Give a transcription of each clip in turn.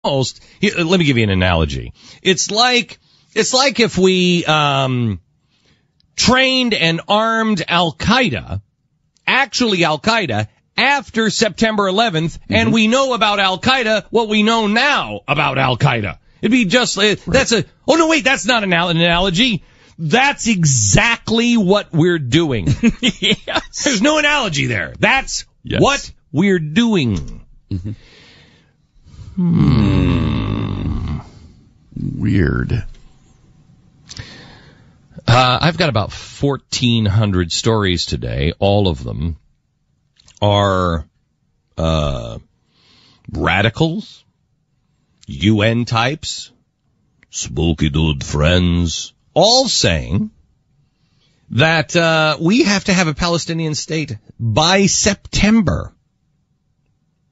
almost, let me give you an analogy. It's like if we, trained and armed Al-Qaeda, actually Al-Qaeda, after September 11th, and we know about Al-Qaeda what we know now about Al-Qaeda. It'd be just, that's not an analogy. That's exactly what we're doing. Yes. There's no analogy there. That's what we're doing. Weird. I've got about 1,400 stories today. All of them are radicals, UN types, spooky dude friends, all saying that we have to have a Palestinian state by September.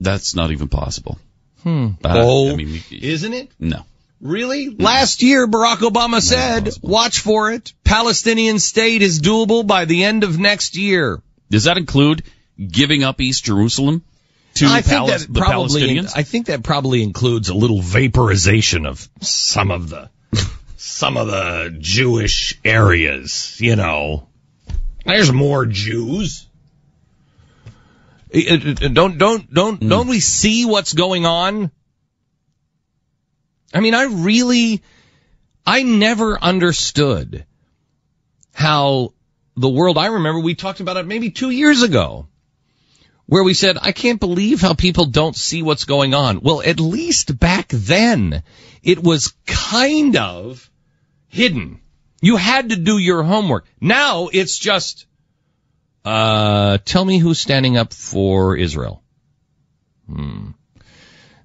That's not even possible. Isn't it? No. Really? Last year, Barack Obama said, watch for it. Palestinian state is doable by the end of next year. Does that include giving up East Jerusalem to the Palestinians? I think that probably includes a little vaporization of some of the Jewish areas, you know. There's more Jews. Don't we see what's going on? I mean, I never understood how the world, I remember we talked about it maybe 2 years ago, where we said, I can't believe how people don't see what's going on. Well, at least back then, it was kind of hidden. You had to do your homework. Now it's just, tell me who's standing up for Israel.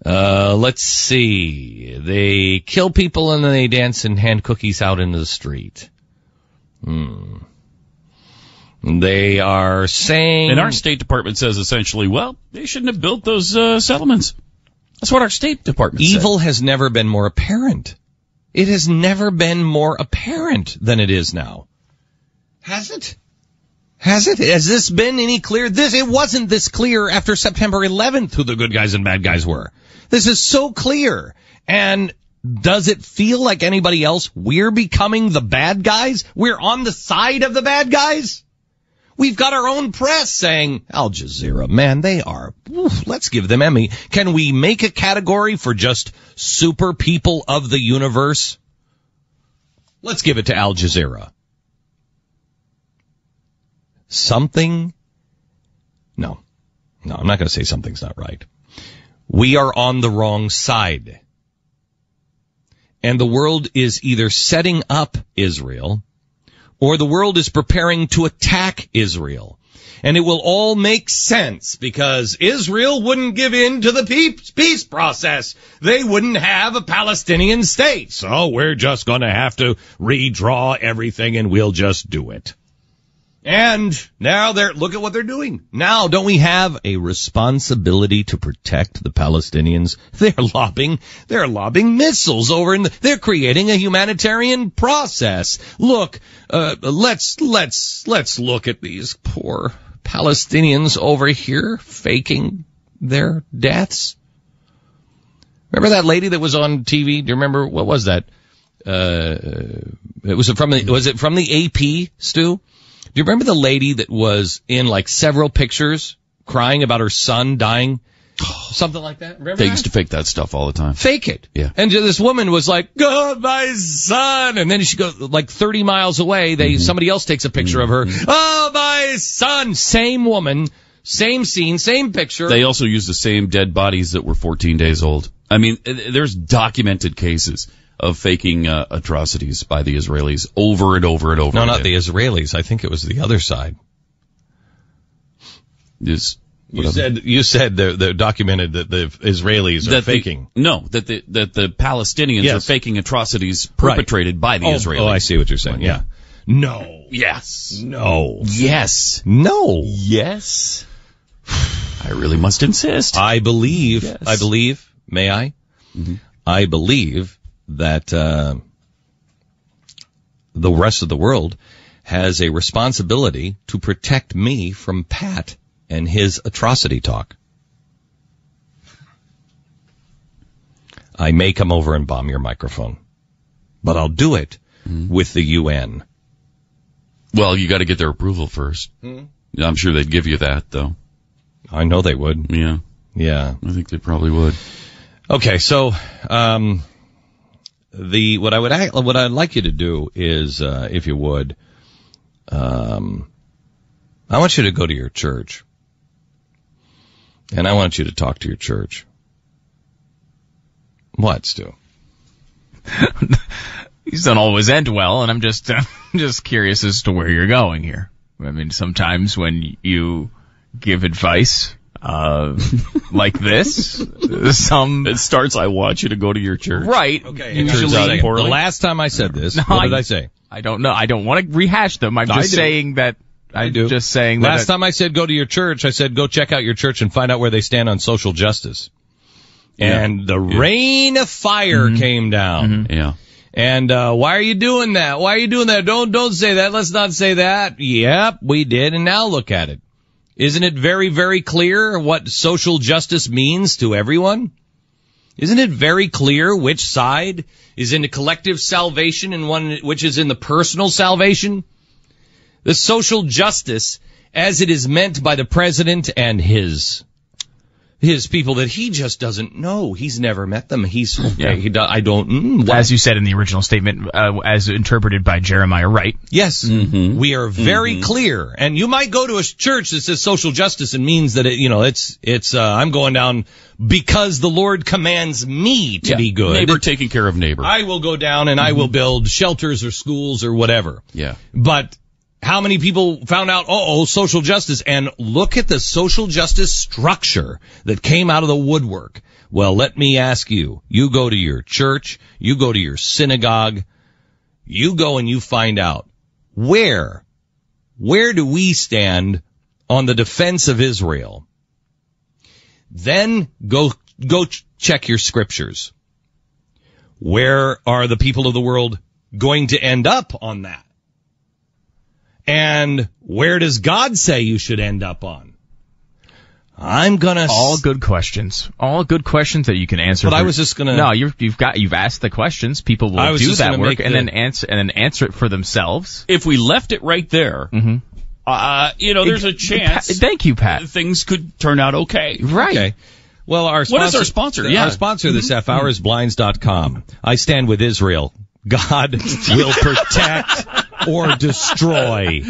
Let's see. They kill people and then they dance and hand cookies out into the street. They are saying... And our State Department says essentially, well, they shouldn't have built those settlements. That's what our State Department said. Evil has never been more apparent. It has never been more apparent than it is now. Has it? Has it? Has this been any clearer? It wasn't this clear after September 11th who the good guys and bad guys were. This is so clear. And does it feel like anybody else? We're becoming the bad guys? We're on the side of the bad guys? We've got our own press saying, Al Jazeera, man, they are, let's give them Emmy. Can we make a category for just super people of the universe? Let's give it to Al Jazeera. Something? No, I'm not going to say something's not right. We are on the wrong side. And the world is either setting up Israel or the world is preparing to attack Israel. And it will all make sense because Israel wouldn't give in to the peace process. They wouldn't have a Palestinian state. So we're just going to have to redraw everything and we'll just do it. And now look at what they're doing. Now, don't we have a responsibility to protect the Palestinians? They're lobbing missiles over they're creating a humanitarian process. Look, let's look at these poor Palestinians over here faking their deaths. Remember that lady that was on TV? Do you remember, what was that? Was it from the AP, Stu? Do you remember the lady that was in like several pictures crying about her son dying? Something like that? Remember They used to fake that stuff all the time. Fake it. Yeah. And this woman was like, "Oh, my son." And then she goes like 30 miles away. Somebody else takes a picture of her. "Oh, my son." Same woman, same scene, same picture. They also used the same dead bodies that were 14 days old. I mean, there's documented cases of faking atrocities by the Israelis over and over and over. No, not the Israelis. I think it was the other side. You said they're documented that the Israelis are faking. That the Palestinians are faking atrocities perpetrated by the Israelis. Oh, I see what you're saying. Yeah. No. Yes. No. Yes. No. Yes. I really must insist. I believe, may I? Mm-hmm. I believe that the rest of the world has a responsibility to protect me from Pat and his atrocity talk. I may come over and bomb your microphone. But I'll do it with the UN. Well, you got to get their approval first. I'm sure they'd give you that, though. I know they would. Yeah. Yeah. I think they probably would. Okay, so what I'd like you to do is, if you would, I want you to go to your church, and I want you to talk to your church. What, Stu? These don't always end well, and I'm just curious as to where you're going here. I mean, sometimes when you give advice like this, it starts, I want you to go to your church. Right. Okay. Usually, the last time I said this, what did I say? I don't know. I don't want to rehash them. I'm just saying that. Last time I said go to your church, I said go check out your church and find out where they stand on social justice. And the rain of fire came down. Yeah. And why are you doing that? Why are you doing that? Don't say that. Let's not say that. Yep, we did, and now look at it. Isn't it very, very clear what social justice means to everyone? Isn't it very clear which side is in the collective salvation and one which is in the personal salvation? The social justice, as it is meant by the president and his people that he just doesn't know. He's never met them. As you said in the original statement, as interpreted by Jeremiah Wright. Yes. We are very clear. And you might go to a church that says social justice and means that I'm going down because the Lord commands me to be good. Neighbor taking care of neighbor. I will go down and I will build shelters or schools or whatever. Yeah. But how many people found out, social justice, and look at the social justice structure that came out of the woodwork. Well, let me ask you, you go to your church, you go to your synagogue, you go and you find out, where do we stand on the defense of Israel? Then go check your scriptures. Where are the people of the world going to end up on that? And where does God say you should end up on? All good questions. All good questions that you can answer. But I was just gonna. No, you've asked the questions. People will do that work and then answer it for themselves. If we left it right there, there's a chance. Thank you, Pat. Things could turn out okay. Right. Okay. Well, what is our sponsor? Our sponsor this half hour is Blinds.com. I stand with Israel. God will protect or destroy.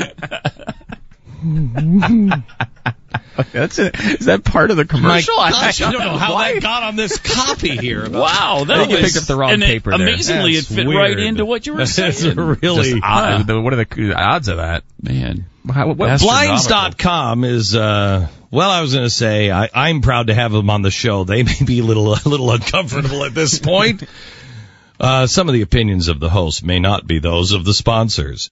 That's it. Is that part of the commercial? My gosh, I don't know how that got on this copy here. Wow, that you picked up the wrong paper there. Amazingly, it fit right into what you were saying. That's really odd. What are the odds of that? Man. Blinds.com is, I was going to say, I'm proud to have them on the show. They may be a little uncomfortable at this point. Some of the opinions of the host may not be those of the sponsors.